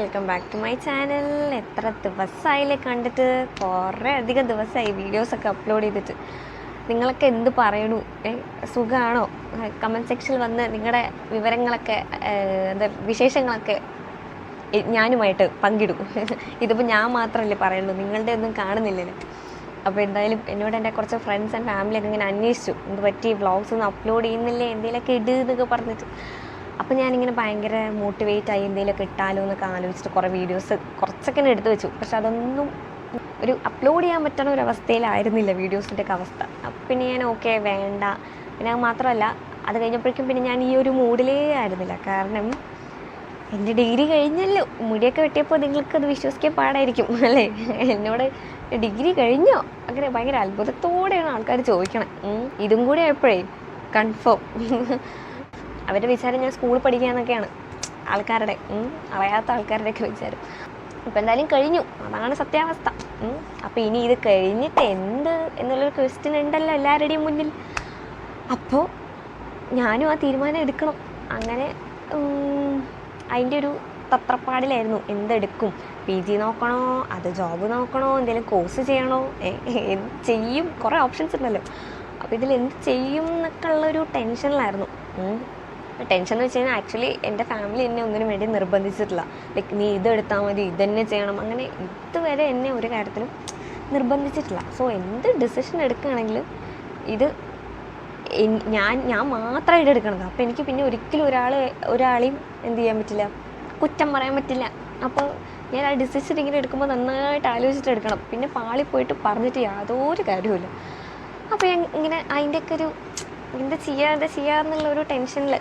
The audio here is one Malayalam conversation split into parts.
Welcome back to my channel. എത്ര ദിവസമായില്ലേ കണ്ടിട്ട്? കുറേ അധികം ദിവസമായി വീഡിയോസൊക്കെ അപ്ലോഡ് ചെയ്തിട്ട്. നിങ്ങളൊക്കെ എന്ത് പറയണു? സുഖമാണോ? കമൻറ്റ് സെക്ഷനിൽ വന്ന് നിങ്ങളുടെ വിവരങ്ങളൊക്കെ എന്താ വിശേഷങ്ങളൊക്കെ ഞാനുമായിട്ട് പങ്കിടും. ഇതിപ്പോൾ ഞാൻ മാത്രമല്ലേ പറയുള്ളൂ, നിങ്ങളുടെ ഒന്നും കാണുന്നില്ലല്ലോ. അപ്പോൾ എന്തായാലും എന്നോട് എൻ്റെ കുറച്ച് ഫ്രണ്ട്സ് ആൻഡ് ഫാമിലിയൊക്കെ ഇങ്ങനെ അന്വേഷിച്ചു, എന്ത് പറ്റി വ്ളോഗ്സ് ഒന്നും അപ്ലോഡ് ചെയ്യുന്നില്ലേ, എന്തെങ്കിലുമൊക്കെ എന്നൊക്കെ പറഞ്ഞിട്ട്. അപ്പോൾ ഞാനിങ്ങനെ ഭയങ്കര മോട്ടിവേറ്റ് ആയി, എന്തെങ്കിലുമൊക്കെ ഇട്ടാലോ എന്നൊക്കെ ആലോചിച്ചിട്ട് കുറേ വീഡിയോസ് കുറച്ചൊക്കെ എടുത്തു വെച്ചു. പക്ഷെ അതൊന്നും ഒരു അപ്ലോഡ് ചെയ്യാൻ പറ്റുന്ന ഒരു അവസ്ഥയിലായിരുന്നില്ല വീഡിയോസിൻ്റെയൊക്കെ അവസ്ഥ. അപ്പം പിന്നെ ഞാൻ ഓക്കെ വേണ്ട. പിന്നെ അത് മാത്രമല്ല, അത് കഴിഞ്ഞപ്പോഴേക്കും പിന്നെ ഞാൻ ഈ ഒരു മൂഡിലേ ആയിരുന്നില്ല. കാരണം എൻ്റെ ഡിഗ്രി കഴിഞ്ഞല്ലോ. മുടിയൊക്കെ വെട്ടിയപ്പോൾ നിങ്ങൾക്കത് വിശ്വസിക്കാൻ പാടായിരിക്കും അല്ലേ? എന്നോട് ഡിഗ്രി കഴിഞ്ഞോ അങ്ങനെ ഭയങ്കര അത്ഭുതത്തോടെയാണ് ആൾക്കാർ ചോദിക്കണം. ഇതും കൂടി ആയപ്പോഴേ കൺഫേം. അവരുടെ വിചാരം ഞാൻ സ്കൂളിൽ പഠിക്കാന്നൊക്കെയാണ് ആൾക്കാരുടെ, അറിയാത്ത ആൾക്കാരുടെയൊക്കെ വിചാരം. ഇപ്പം എന്തായാലും കഴിഞ്ഞു, അതാണ് സത്യാവസ്ഥ. അപ്പോൾ ഇനി ഇത് കഴിഞ്ഞിട്ട് എന്ത് എന്നുള്ളൊരു ക്വസ്റ്റ്യൻ ഉണ്ടല്ലോ എല്ലാവരുടെയും മുന്നിൽ. അപ്പോൾ ഞാനും ആ തീരുമാനം എടുക്കണം. അങ്ങനെ അതിൻ്റെ ഒരു തത്രപ്പാടിലായിരുന്നു. എന്തെടുക്കും? PG നോക്കണോ, അത് ജോബ് നോക്കണോ, എന്തെങ്കിലും കോഴ്സ് ചെയ്യണോ, എന്ത് ചെയ്യും? കുറേ ഓപ്ഷൻസ് ഉണ്ടല്ലോ. അപ്പോൾ ഇതിൽ എന്ത് ചെയ്യും എന്നൊക്കെ ഉള്ളൊരു ടെൻഷനിലായിരുന്നു. ടെൻഷൻ എന്ന് വെച്ച് കഴിഞ്ഞാൽ ആക്ച്വലി എൻ്റെ ഫാമിലി എന്നെ ഒന്നിനും വേണ്ടി നിർബന്ധിച്ചിട്ടില്ല. ലൈക്ക് നീ ഇതെടുത്താൽ മതി, ഇതന്നെ ചെയ്യണം, അങ്ങനെ ഇതുവരെ എന്നെ ഒരു കാര്യത്തിലും നിർബന്ധിച്ചിട്ടില്ല. സോ എന്ത് ഡിസിഷൻ എടുക്കുകയാണെങ്കിലും ഇത് ഞാൻ മാത്രമായിട്ട് എടുക്കണത്. അപ്പോൾ എനിക്ക് പിന്നെ ഒരിക്കലും ഒരാളെയും എന്ത് ചെയ്യാൻ പറ്റില്ല, കുറ്റം പറയാൻ പറ്റില്ല. അപ്പോൾ ഞാൻ ആ ഡിസിഷൻ ഇങ്ങനെ എടുക്കുമ്പോൾ നന്നായിട്ട് ആലോചിച്ചിട്ട് എടുക്കണം. പിന്നെ പാളിപ്പോയിട്ട് പറഞ്ഞിട്ട് യാതൊരു കാര്യവുമില്ല. അപ്പോൾ ഞാൻ ഇങ്ങനെ അതിൻ്റെയൊക്കെ ഒരു എന്താ ചെയ്യാന്നുള്ളൊരു ടെൻഷനിൽ.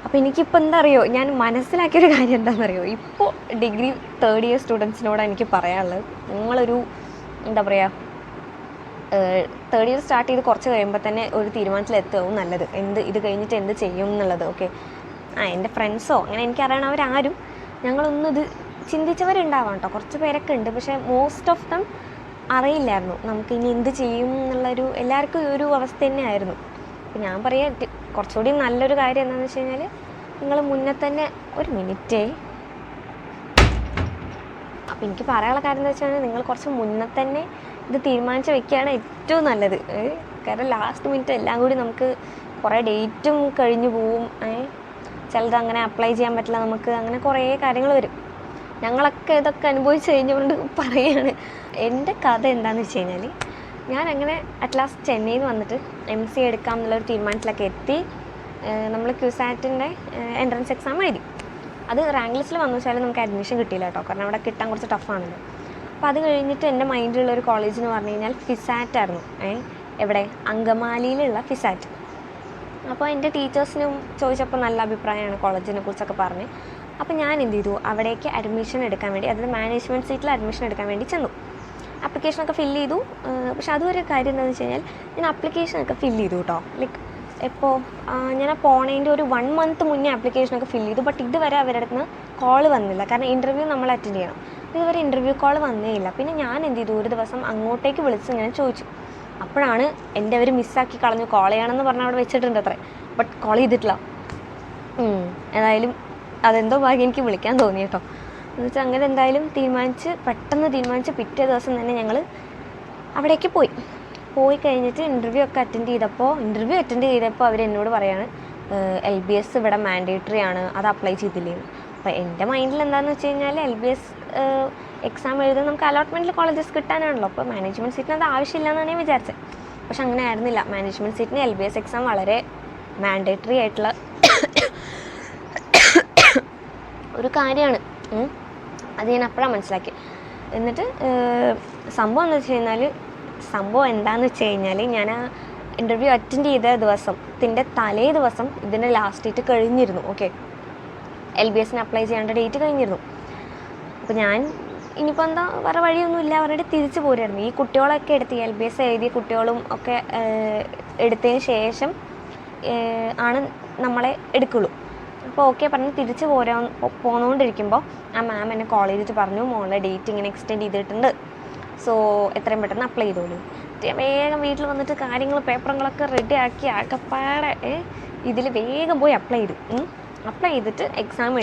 അപ്പോൾ എനിക്കിപ്പോൾ എന്താ അറിയോ, ഞാൻ മനസ്സിലാക്കിയൊരു കാര്യം എന്താണെന്നറിയോ, ഇപ്പോൾ ഡിഗ്രി തേർഡ് ഇയർ സ്റ്റുഡൻസിനോടാണ് എനിക്ക് പറയാനുള്ളത്. നിങ്ങളൊരു എന്താ പറയുക, തേർഡ് ഇയർ സ്റ്റാർട്ട് ചെയ്ത് കുറച്ച് കഴിയുമ്പോൾ തന്നെ ഒരു തീരുമാനത്തിലെത്തുകയും നല്ലത്. ഇത് കഴിഞ്ഞിട്ട് എന്ത് ചെയ്യും എന്നുള്ളത്. ഓക്കെ, എൻ്റെ ഫ്രണ്ട്സോ അങ്ങനെ എനിക്കറിയണവരാരും ഞങ്ങളൊന്നും ഇത് ചിന്തിച്ചവരുണ്ടാവാം കേട്ടോ, കുറച്ച് പേരൊക്കെ ഉണ്ട്. പക്ഷേ മോസ്റ്റ് ഓഫ് ദം അറിയില്ലായിരുന്നു നമുക്ക് ഇനി എന്ത് ചെയ്യും എന്നുള്ളൊരു, എല്ലാവർക്കും ഒരു അവസ്ഥ തന്നെയായിരുന്നു. അപ്പോൾ ഞാൻ പറയാം, കുറച്ചുകൂടി നല്ലൊരു കാര്യം എന്താണെന്ന് വെച്ച് കഴിഞ്ഞാൽ, നിങ്ങൾ മുന്നേ തന്നെ ഒരു മിനിറ്റേ. അപ്പോൾ എനിക്ക് പറയാനുള്ള കാര്യം എന്താ വെച്ചാൽ, നിങ്ങൾ കുറച്ച് മുന്നേ തന്നെ ഇത് തീരുമാനിച്ച് വെക്കുകയാണ് ഏറ്റവും നല്ലത്. കാരണം ലാസ്റ്റ് മിനിറ്റ് എല്ലാം കൂടി നമുക്ക് കുറേ ഡേറ്റും കഴിഞ്ഞു പോവും. ചിലത് അങ്ങനെ അപ്ലൈ ചെയ്യാൻ പറ്റില്ല നമുക്ക്, അങ്ങനെ കുറേ കാര്യങ്ങൾ വരും. ഞങ്ങളൊക്കെ ഇതൊക്കെ അനുഭവിച്ച് കഴിഞ്ഞുകൊണ്ട് പറയുകയാണ്. എൻ്റെ കഥ എന്താണെന്ന് വെച്ച് കഴിഞ്ഞാൽ, ഞാൻ അങ്ങനെ അറ്റ് ലാസ്റ്റ് ചെന്നൈയിൽ നിന്ന് വന്നിട്ട് MCA എടുക്കാം എന്നുള്ളൊരു തീരുമാനത്തിലൊക്കെ എത്തി. നമ്മൾ ക്യുസാറ്റിൻ്റെ എൻട്രൻസ് എക്സാം എഴുതി. അത് റാങ്ക് ലിസ്റ്റിൽ വന്നു വെച്ചാൽ നമുക്ക് അഡ്മിഷൻ കിട്ടിയില്ല കേട്ടോ, കാരണം അവിടെ കിട്ടാൻ കുറച്ച് ടഫാണല്ലോ. അപ്പോൾ അത് കഴിഞ്ഞിട്ട് എൻ്റെ മൈൻഡിലുള്ളൊരു കോളേജ് എന്ന് പറഞ്ഞു കഴിഞ്ഞാൽ ഫിസാറ്റ് ആയിരുന്നു. എവിടെ? അങ്കമാലിയിലുള്ള ഫിസാറ്റ്. അപ്പോൾ എൻ്റെ ടീച്ചേഴ്സിനും ചോദിച്ചപ്പോൾ നല്ല അഭിപ്രായമാണ് കോളേജിനെ കുറിച്ചൊക്കെ പറഞ്ഞ്. അപ്പോൾ ഞാൻ എന്ത് ചെയ്തു, അവിടേക്ക് അഡ്മിഷൻ എടുക്കാൻ വേണ്ടി, അതായത് മാനേജ്മെൻറ്റ് സീറ്റിൽ അഡ്മിഷൻ എടുക്കാൻ വേണ്ടി ചെന്നു. ആപ്ലിക്കേഷനൊക്കെ ഫില്ല് ചെയ്തു. പക്ഷെ അതൊരു കാര്യം എന്താണെന്ന് വെച്ച് കഴിഞ്ഞാൽ, ഞാൻ ആപ്ലിക്കേഷനൊക്കെ ഫില്ല് ചെയ്തു കേട്ടോ. ലൈക്ക് എപ്പോൾ ഞാൻ ആ പോണതിൻ്റെ ഒരു 1 month മുന്നേ ആപ്ലിക്കേഷനൊക്കെ ഫില്ല് ചെയ്തു. ബട്ട് ഇതുവരെ അവരുടെ അടുത്ത് നിന്ന് കോൾ വന്നില്ല. കാരണം ഇൻ്റർവ്യൂ നമ്മൾ അറ്റൻഡ് ചെയ്യണം. ഇതുവരെ ഇൻ്റർവ്യൂ കോൾ വന്നേ ഇല്ല. പിന്നെ ഞാൻ എന്ത് ചെയ്തു, ഒരു ദിവസം അങ്ങോട്ടേക്ക് വിളിച്ച് ഞാൻ ചോദിച്ചു. അപ്പോഴാണ് എൻ്റെ അവർ മിസ്സാക്കി കളഞ്ഞു. കോൾ ചെയ്യണമെന്ന് പറഞ്ഞാൽ അവിടെ വെച്ചിട്ടുണ്ട് അത്രേ, ബട്ട് കോൾ ചെയ്തിട്ടില്ല. ഏതായാലും അതെന്തോ ഭാഗ്യം എനിക്ക് വിളിക്കാൻ തോന്നി കേട്ടോ. എന്ന് വെച്ചാൽ അങ്ങനെ എന്തായാലും പെട്ടെന്ന് തീരുമാനിച്ച് പിറ്റേ ദിവസം തന്നെ ഞങ്ങൾ അവിടേക്ക് പോയി കഴിഞ്ഞിട്ട് ഇൻ്റർവ്യൂ അറ്റൻഡ് ചെയ്തപ്പോൾ അവരെന്നോട് പറയാണ്, LBS ഇവിടെ മാൻഡേറ്ററി ആണ്, അത് അപ്ലൈ ചെയ്തില്ലേന്ന്. അപ്പോൾ എൻ്റെ മൈൻഡിൽ എന്താണെന്ന് വെച്ച് കഴിഞ്ഞാൽ, LBS എക്സാം എഴുതാൻ നമുക്ക് അലോട്ട്മെൻറ്റിൽ കോളേജസ് കിട്ടാനാണല്ലോ. അപ്പോൾ മാനേജ്മെൻറ്റ് സീറ്റിന് അത് ആവശ്യമില്ല എന്നാണ് ഞാൻ വിചാരിച്ചത്. പക്ഷെ അങ്ങനെ ആയിരുന്നില്ല. മാനേജ്മെൻറ്റ് സീറ്റിന് LBS എക്സാം വളരെ മാൻഡേറ്ററി ആയിട്ടുള്ള ഒരു കാര്യമാണ്. അത് ഞാൻ അപ്പോഴാണ് മനസ്സിലാക്കി. എന്നിട്ട് സംഭവം എന്താണെന്ന് വെച്ച് കഴിഞ്ഞാൽ, ഞാൻ ആ ഇൻ്റർവ്യൂ അറ്റൻഡ് ചെയ്ത ദിവസത്തിൻ്റെ തലേ ദിവസം ഇതിൻ്റെ ലാസ്റ്റ് ഡേറ്റ് കഴിഞ്ഞിരുന്നു. ഓക്കെ, LBSന് അപ്ലൈ ചെയ്യേണ്ട ഡേറ്റ് കഴിഞ്ഞിരുന്നു. അപ്പോൾ ഞാൻ ഇനിയിപ്പോൾ എന്താ വേറെ വഴിയൊന്നുമില്ല, അവരുടെ തിരിച്ചു പോരായിരുന്നു. ഈ കുട്ടികളൊക്കെ എടുത്ത് LBS എഴുതിയ കുട്ടികളും ഒക്കെ എടുത്തതിന് ശേഷം ആണ് നമ്മളെ എടുക്കുള്ളൂ. അപ്പോൾ ഓക്കെ പറഞ്ഞ് തിരിച്ച് പോന്നുകൊണ്ടിരിക്കുമ്പോൾ ആ മാം എന്നെ കോൾ ചെയ്തിട്ട് പറഞ്ഞു, മോളെ ഡേറ്റ് ഇങ്ങനെ എക്സ്റ്റെൻഡ് ചെയ്തിട്ടുണ്ട്, സോ എത്രയും പെട്ടെന്ന് അപ്ലൈ ചെയ്തോളൂ. വേഗം വീട്ടിൽ വന്നിട്ട് പേപ്പറുകളൊക്കെ റെഡി ആക്കി ആകപ്പാടെ ഇതിൽ വേഗം പോയി അപ്ലൈ ചെയ്തു. അപ്ലൈ ചെയ്തിട്ട് എക്സാം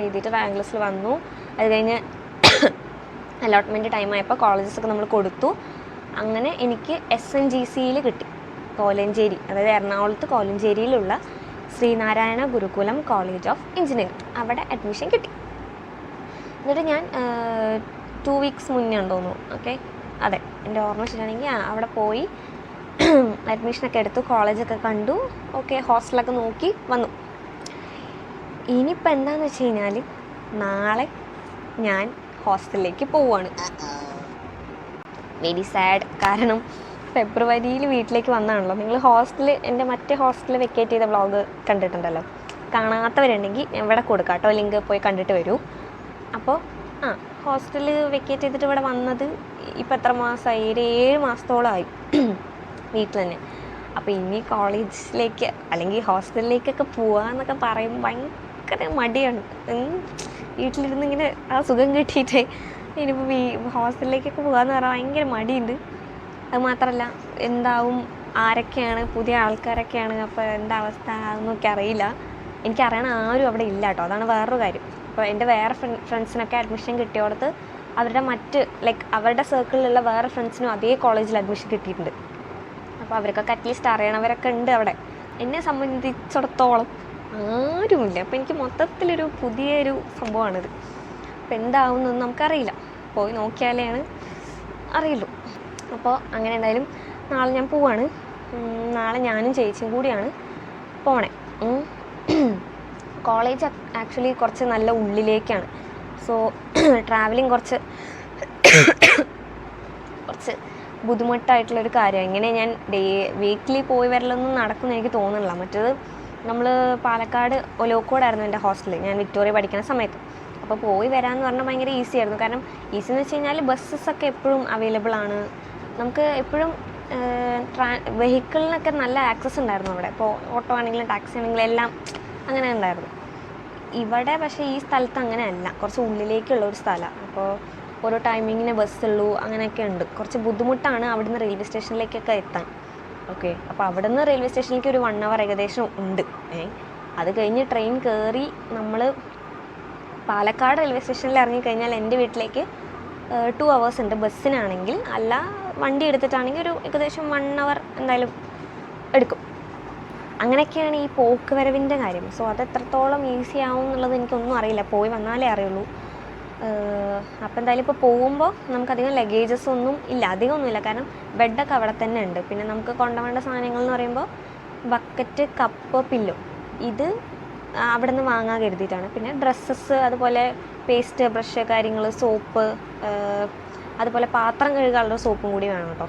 എഴുതിയിട്ട് റാങ്ക് ലിസ്റ്റിൽ വന്നു. അത് കഴിഞ്ഞ് അലോട്ട്മെൻറ്റ് ടൈം ആയപ്പോൾ കോളേജസൊക്കെ നമ്മൾ കൊടുത്തു. അങ്ങനെ എനിക്ക് SNGCയിൽ കിട്ടി, കോലഞ്ചേരി, അതായത് എറണാകുളത്ത് കോലഞ്ചേരിയിലുള്ള ശ്രീനാരായണ ഗുരുകുലം കോളേജ് ഓഫ് എഞ്ചിനീയറിംഗ്, അവിടെ അഡ്മിഷൻ കിട്ടി. എന്നിട്ട് ഞാൻ 2 വീക്സ് മുന്നേ ഉണ്ടോന്നു, ഓക്കെ അതെ എൻ്റെ ഓർമ്മ ശരിയാണെങ്കിൽ അവിടെ പോയി അഡ്മിഷനൊക്കെ എടുത്തു, കോളേജൊക്കെ കണ്ടു, ഓക്കെ ഹോസ്റ്റലൊക്കെ നോക്കി വന്നു. ഇനിയിപ്പോൾ എന്താണെന്ന് വെച്ച് കഴിഞ്ഞാൽ നാളെ ഞാൻ ഹോസ്റ്റലിലേക്ക് പോവുകയാണ്. Very sad. കാരണം ഫെബ്രുവരിയിൽ വീട്ടിലേക്ക് വന്നതാണല്ലോ. നിങ്ങൾ എൻ്റെ മറ്റേ ഹോസ്റ്റൽ വെക്കേറ്റ് ചെയ്ത വ്ളോഗ് കണ്ടിട്ടുണ്ടല്ലോ, കാണാത്തവരുണ്ടെങ്കിൽ ഇവിടെ കൊടുക്കാം കേട്ടോ, ലിങ്ക് പോയി കണ്ടിട്ട് വരൂ. അപ്പോൾ ഹോസ്റ്റലിൽ വെക്കേറ്റ് ചെയ്തിട്ട് ഇവിടെ വന്നത് ഇപ്പം എത്ര മാസമായി, ഒരു 7 മാസത്തോളമായി വീട്ടിൽ തന്നെ. അപ്പോൾ ഇനി കോളേജിലേക്ക് അല്ലെങ്കിൽ ഹോസ്റ്റലിലേക്കൊക്കെ പോവാന്നൊക്കെ പറയുമ്പോൾ ഭയങ്കര മടിയാണ്. വീട്ടിലിരുന്ന് ഇങ്ങനെ ആ സുഖം കിട്ടിയിട്ടേ ഇനിയിപ്പോൾ ഹോസ്റ്റലിലേക്കൊക്കെ പോകാമെന്ന് പറഞ്ഞാൽ ഭയങ്കര മടിയുണ്ട്. അത് മാത്രമല്ല എന്താവും, ആരൊക്കെയാണ്, പുതിയ ആൾക്കാരൊക്കെയാണ്, അപ്പോൾ എന്താ അവസ്ഥ അതൊന്നൊക്കെ അറിയില്ല. എനിക്കറിയണ ആരും അവിടെ ഇല്ല കേട്ടോ, അതാണ് വേറൊരു കാര്യം. അപ്പോൾ എൻ്റെ വേറെ ഫ്രണ്ട്സിനൊക്കെ അഡ്മിഷൻ കിട്ടിയോടത്ത് അവരുടെ അവരുടെ സർക്കിളിലുള്ള വേറെ ഫ്രണ്ട്സിനും അതേ കോളേജിൽ അഡ്മിഷൻ കിട്ടിയിട്ടുണ്ട്. അപ്പോൾ അവർക്കൊക്കെ അറ്റ്ലീസ്റ്റ് അറിയണവരൊക്കെ ഉണ്ട് അവിടെ. എന്നെ സംബന്ധിച്ചിടത്തോളം ആരുമില്ല. അപ്പോൾ എനിക്ക് മൊത്തത്തിലൊരു പുതിയൊരു സംഭവമാണിത്. അപ്പോൾ എന്താവുന്നൊന്നും നമുക്കറിയില്ല, പോയി നോക്കിയാലേ അറിയുള്ളൂ. അപ്പോൾ അങ്ങനെ എന്തായാലും നാളെ ഞാൻ പോവാണ്. നാളെ ഞാനും ചേച്ചിയും കൂടിയാണ് പോണേ. കോളേജ് ആക്ച്വലി കുറച്ച് നല്ല ഉള്ളിലേക്കാണ്. സോ ട്രാവലിംഗ് കുറച്ച് ബുദ്ധിമുട്ടായിട്ടുള്ളൊരു കാര്യമാണ്. ഇങ്ങനെ ഞാൻ വീക്കിലി പോയി വരലൊന്നും നടക്കുമെന്ന് എനിക്ക് തോന്നുന്നില്ല. മറ്റേത് നമ്മൾ പാലക്കാട് ഒലോക്കോടായിരുന്നു എൻ്റെ ഹോസ്റ്റൽ, ഞാൻ വിക്ടോറിയ പഠിക്കുന്ന സമയത്ത്. അപ്പോൾ പോയി വരാമെന്ന് പറഞ്ഞാൽ ഭയങ്കര ഈസി ആയിരുന്നു. കാരണം ഈസി എന്ന് വെച്ച് കഴിഞ്ഞാൽ ബസ്സസൊക്കെ എപ്പോഴും അവൈലബിൾ ആണ്. നമുക്ക് എപ്പോഴും വെഹിക്കിളിനൊക്കെ നല്ല ആക്സസ് ഉണ്ടായിരുന്നു അവിടെ. ഇപ്പോൾ ഓട്ടോ ആണെങ്കിലും ടാക്സി ആണെങ്കിലും എല്ലാം അങ്ങനെ ഉണ്ടായിരുന്നു. ഇവിടെ പക്ഷേ ഈ സ്ഥലത്ത് അങ്ങനെയല്ല, കുറച്ച് ഉള്ളിലേക്കുള്ള ഒരു സ്ഥലമാണ്. അപ്പോൾ ഓരോ ടൈമിങ്ങിന് ബസ്സുള്ളൂ, അങ്ങനെയൊക്കെ ഉണ്ട്. കുറച്ച് ബുദ്ധിമുട്ടാണ് അവിടുന്ന് റെയിൽവേ സ്റ്റേഷനിലേക്കൊക്കെ എത്താൻ. ഓക്കെ, അപ്പോൾ അവിടുന്ന് റെയിൽവേ സ്റ്റേഷനിലേക്ക് ഒരു 1 hour ഏകദേശം ഉണ്ട്. അത് കഴിഞ്ഞ് ട്രെയിൻ കയറി നമ്മൾ പാലക്കാട് റെയിൽവേ സ്റ്റേഷനിൽ ഇറങ്ങിക്കഴിഞ്ഞാൽ എൻ്റെ വീട്ടിലേക്ക് 2 hours ഉണ്ട് ബസ്സിനാണെങ്കിൽ. അല്ല വണ്ടി എടുത്തിട്ടാണെങ്കിൽ ഒരു ഏകദേശം 1 hour എന്തായാലും എടുക്കും. അങ്ങനെയൊക്കെയാണ് ഈ പോക്ക് വരവിൻ്റെ കാര്യം. സോ അത് എത്രത്തോളം ഈസി ആവും എന്നുള്ളത് എനിക്കൊന്നും അറിയില്ല, പോയി വന്നാലേ അറിയുള്ളൂ. അപ്പോൾ എന്തായാലും ഇപ്പോൾ പോകുമ്പോൾ നമുക്കധികം ലഗേജസ് ഒന്നും ഇല്ല, അധികമൊന്നുമില്ല. കാരണം ബെഡൊക്കെ അവിടെ തന്നെ ഉണ്ട്. പിന്നെ നമുക്ക് കൊണ്ടുപോകേണ്ട സാധനങ്ങൾ എന്ന് പറയുമ്പോൾ ബക്കറ്റ്, കപ്പ്, പില്ലോ, ഇത് അവിടെ നിന്ന് വാങ്ങാൻ കരുതിയിട്ടാണ്. പിന്നെ ഡ്രസ്സസ്, അതുപോലെ പേസ്റ്റ്, ബ്രഷ്, കാര്യങ്ങൾ, സോപ്പ്, അതുപോലെ പാത്രം കഴുകാനുള്ള സോപ്പും കൂടി വേണം കേട്ടോ.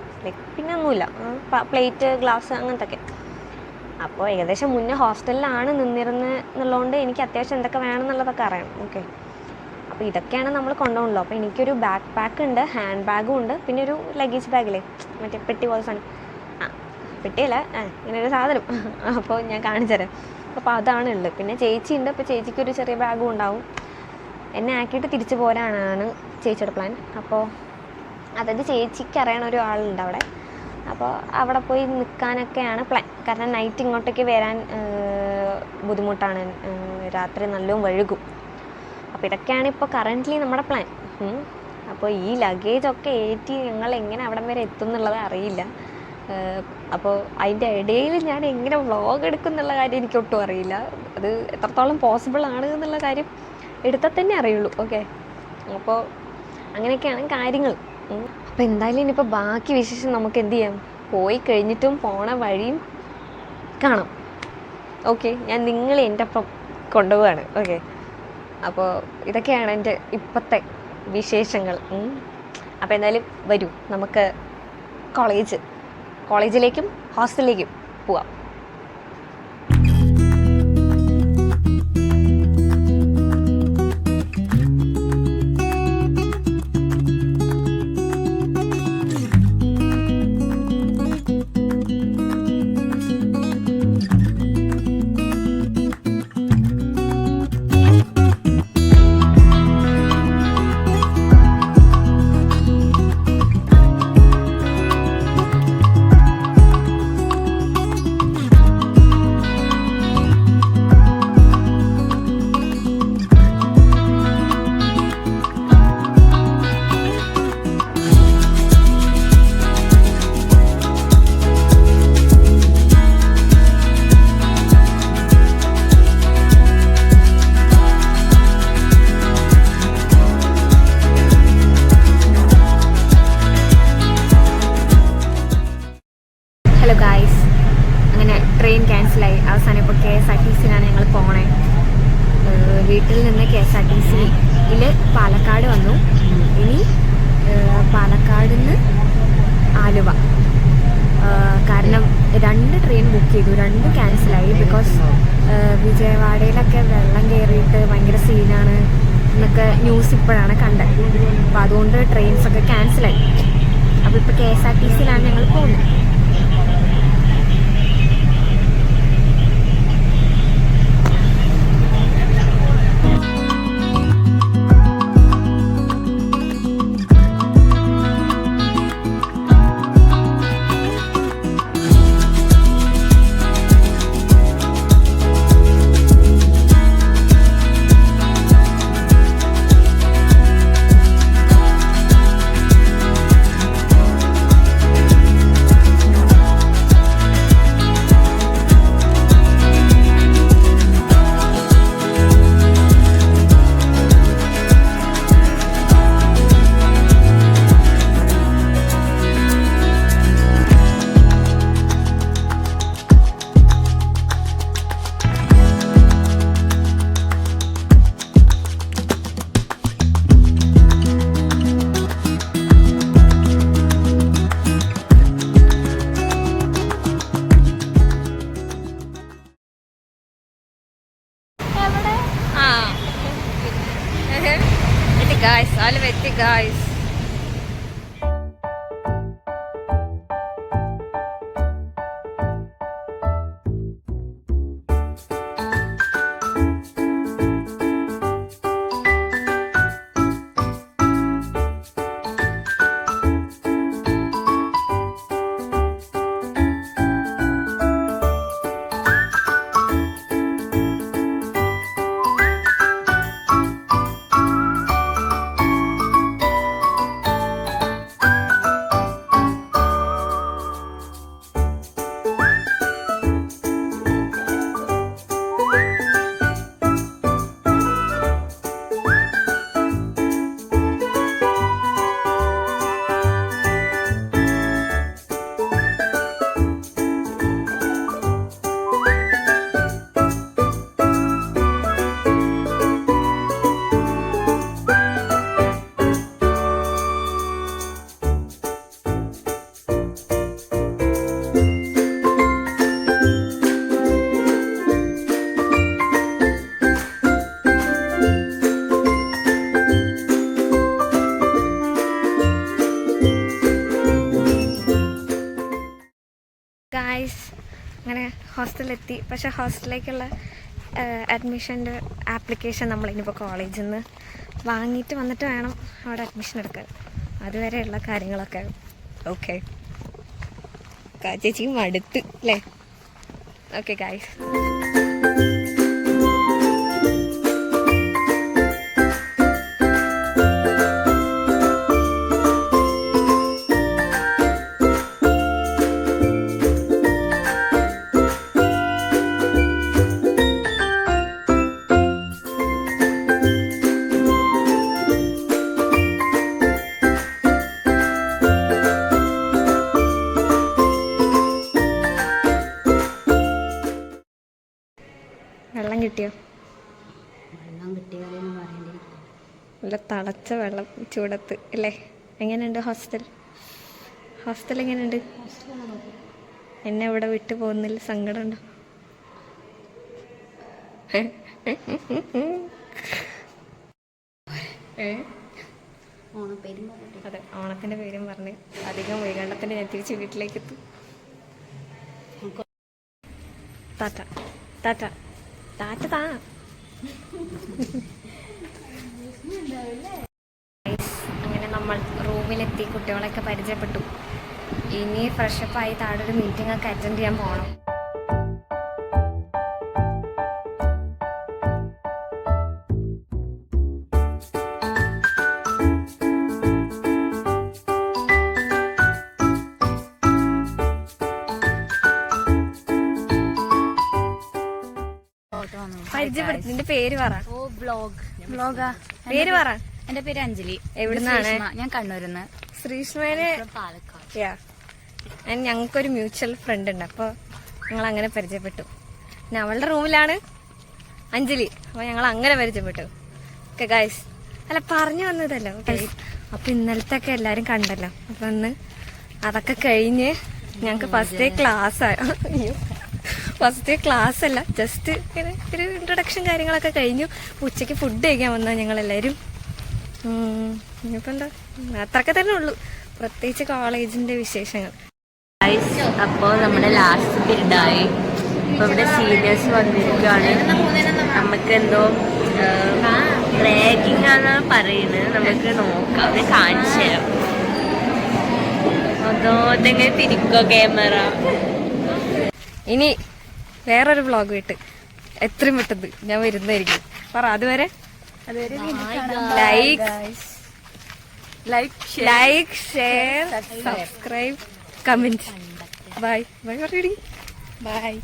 പിന്നെ ഒന്നുമില്ല, പ്ലേറ്റ്, ഗ്ലാസ്, അങ്ങനത്തെ ഒക്കെ. അപ്പോൾ ഏകദേശം മുന്നേ ഹോസ്റ്റലിലാണ് നിന്നിരുന്നത് എന്നുള്ളതുകൊണ്ട് എനിക്ക് അത്യാവശ്യം എന്തൊക്കെ വേണമെന്നുള്ളതൊക്കെ അറിയാം. ഓക്കെ, അപ്പോൾ ഇതൊക്കെയാണ് നമ്മൾ കൊണ്ടുപോകണല്ലോ. അപ്പോൾ എനിക്കൊരു ബാക്ക് പാക്ക് ഉണ്ട്, ഹാൻഡ് ബാഗും ഉണ്ട്, പിന്നെ ഒരു ലഗേജ് ബാഗില്ലേ, മറ്റേ പെട്ടി പോലെ സാധനം, പെട്ടിയല്ല ഇങ്ങനൊരു സാധനം. അപ്പോൾ ഞാൻ കാണിച്ചു തരാം. അപ്പോൾ അതാണ് ഉള്ളത്. പിന്നെ ചേച്ചി ഉണ്ട്, അപ്പോൾ ചേച്ചിക്കൊരു ചെറിയ ബാഗും ഉണ്ടാവും. എന്നെ ആക്കിയിട്ട് തിരിച്ചു പോരാനാണ് ചേച്ചിയുടെ പ്ലാൻ. അപ്പോൾ അതായത് ചേച്ചിക്ക് അറിയണ ഒരു ആളുണ്ട് അവിടെ, അപ്പോൾ അവിടെ പോയി നിൽക്കാനൊക്കെയാണ് പ്ലാൻ. കാരണം നൈറ്റ് ഇങ്ങോട്ടേക്ക് വരാൻ ബുദ്ധിമുട്ടാണ്, രാത്രി നല്ലോണം വഴുകും. അപ്പോൾ ഇതൊക്കെയാണ് ഇപ്പോൾ കറൻ്റ്ലി നമ്മുടെ പ്ലാൻ. അപ്പോൾ ഈ ലഗേജൊക്കെ ഏറ്റി ഞങ്ങൾ എങ്ങനെ അവിടം വരെ എത്തും എന്നുള്ളത് അറിയില്ല. അപ്പോൾ അതിൻ്റെ ഇടയിൽ ഞാൻ എങ്ങനെ വ്ളോഗ് എടുക്കും എന്നുള്ള കാര്യം എനിക്കൊട്ടും അറിയില്ല. അത് എത്രത്തോളം പോസിബിൾ ആണ് എന്നുള്ള കാര്യം എടുത്താൽ തന്നെ അറിയുള്ളൂ. ഓക്കെ, അപ്പോൾ അങ്ങനെയൊക്കെയാണ് കാര്യങ്ങൾ. അപ്പോൾ എന്തായാലും ഇനിയിപ്പോൾ ബാക്കി വിശേഷം നമുക്ക് എന്ത് ചെയ്യാം, പോയി കഴിഞ്ഞിട്ടും പോണ വഴിയും കാണാം. ഓക്കെ, ഞാൻ നിങ്ങളെ എൻ്റെ ഒപ്പം കൊണ്ടുപോവാണ്. ഓക്കെ, അപ്പോൾ ഇതൊക്കെയാണ് എൻ്റെ ഇപ്പോഴത്തെ വിശേഷങ്ങൾ. അപ്പോൾ എന്തായാലും വരൂ, നമുക്ക് കോളേജിലേക്കും ഹോസ്റ്റലിലേക്കും പോവാം. അങ്ങനെ ട്രെയിൻ ക്യാൻസലായി. അവസാനം ഇപ്പോൾ KSRTCയിലാണ് ഞങ്ങൾ പോണേ. വീട്ടിൽ നിന്ന് KSRTCയിൽ പാലക്കാട് വന്നു. ഇനി പാലക്കാട് നിന്ന് ആലുവ. കാരണം 2 ട്രെയിൻ ബുക്ക് ചെയ്തു, 2 ക്യാൻസലായി. ബിക്കോസ് വിജയവാഡയിലൊക്കെ വെള്ളം കയറിയിട്ട് ഭയങ്കര സീനാണ് എന്നൊക്കെ ന്യൂസ് ഇപ്പോഴാണ് കണ്ടത്. അപ്പോൾ അതുകൊണ്ട് ട്രെയിൻസൊക്കെ ക്യാൻസലായി. അപ്പോൾ ഇപ്പോൾ KSRTCയിലാണ് ഞങ്ങൾ പോകുന്നത്. Guys, all with you guys. അങ്ങനെ ഹോസ്റ്റലിലെത്തി. പക്ഷേ ഹോസ്റ്റലിലേക്കുള്ള അഡ്മിഷൻ്റെ ആപ്ലിക്കേഷൻ നമ്മളിനിപ്പോൾ കോളേജിൽ നിന്ന് വാങ്ങിയിട്ട് വന്നിട്ട് വേണം അവിടെ അഡ്മിഷൻ എടുക്കാൻ. അതുവരെയുള്ള കാര്യങ്ങളൊക്കെ ഓക്കെ. ചേച്ചിക്ക് മടുത്ത് അല്ലേ? ഓക്കെ ഗൈസ്, വെള്ളം കിട്ടിയോ? വെള്ളം കിട്ടിയാലെന്ന് പറയേണ്ടി നല്ല തിളച്ച വെള്ളം ചൂടത്ത് അല്ലേ? എങ്ങനെയുണ്ട് ഹോസ്റ്റൽ? ഹോസ്റ്റൽ എങ്ങനെയുണ്ട്? എന്നെ ഇവിടെ വിട്ടു പോകുന്നതിൽ സങ്കടമുണ്ടോ? അതെ, ഓണത്തിൻ്റെ പേരും പറഞ്ഞ് അധികം വൈകണ്ടത്തിന് ഞാൻ തിരിച്ച് വീട്ടിലേക്ക് എത്തും. ടാറ്റ ടാറ്റ ടാറ്റ താ. അങ്ങനെ നമ്മൾ റൂമിലെത്തി, കുട്ടികളൊക്കെ പരിചയപ്പെട്ടു. ഇനി ഫ്രഷപ്പായി താഴെ ഒരു മീറ്റിംഗ് ഒക്കെ അറ്റൻഡ് ചെയ്യാൻ പോകണം. പരിചയപ്പെടുത്തി, നിന്റെ പേര് പറ. വ്ലോഗാ? പേര് പറ. എന്റെ പേര് അഞ്ജലി. എവിടുന്നാണ്? ഞാൻ കണ്ണൂരിന്ന്. ശ്രീഷ്മേന് ഞങ്ങൾക്കൊരു മ്യൂച്വൽ ഫ്രണ്ട് ഉണ്ട്. അപ്പോൾ ഞങ്ങൾ അങ്ങനെ പരിചയപ്പെട്ടു. പിന്നെ അവളുടെ റൂമിലാണ് അഞ്ജലി. അപ്പോൾ ഞങ്ങൾ അങ്ങനെ പരിചയപ്പെട്ടു. ഓക്കെ ഗൈസ്, അല്ല പറഞ്ഞു വന്നതല്ലോ. ഓക്കെ, അപ്പോൾ ഇന്നലത്തെ ഒക്കെ എല്ലാവരും കണ്ടല്ലോ. അപ്പം ഇന്ന് അതൊക്കെ കഴിഞ്ഞ് ഞങ്ങൾക്ക് ഫസ്റ്റ് ഡേ ക്ലാസ് അയ്യോ ഫസ്റ്റ് ഡേ ക്ലാസ് അല്ല, ജസ്റ്റ് ഇങ്ങനെ ഒരു ഇൻട്രൊഡക്ഷൻ കാര്യങ്ങളൊക്കെ കഴിഞ്ഞു. ഉച്ചയ്ക്ക് ഫുഡ് കഴിക്കാൻ വന്നാൽ ഞങ്ങളെല്ലാവരും. ഇനിയിപ്പോൾ എന്താ, അത്രയൊക്കെ തന്നെ ഉള്ളൂ, പ്രത്യേകിച്ച് കോളേജിൻ്റെ വിശേഷങ്ങൾ. അപ്പോൾ നമ്മുടെ ലാസ്റ്റ് പീരീഡായി. ഇപ്പോൾ ഇവിടെ സീനിയേഴ്സ് വന്നിരിക്കുകയാണ്. നമുക്ക് എന്തോ റാഗിങ് ആണെന്നാണ് പറയുന്നത്. നമുക്ക് നോക്കാം, അവരെ കാണിച്ചു തരാം. അതോ ഇതെങ്ങനെ തിരിക്കോ ക്യാമറ. ഇനി വേറൊരു വ്ളോഗ് വിട്ട് എത്രയും പെട്ടെന്ന് ഞാൻ വരുന്നതായിരിക്കും. പറ അതുവരെ like share subscribe comment. Bye bye.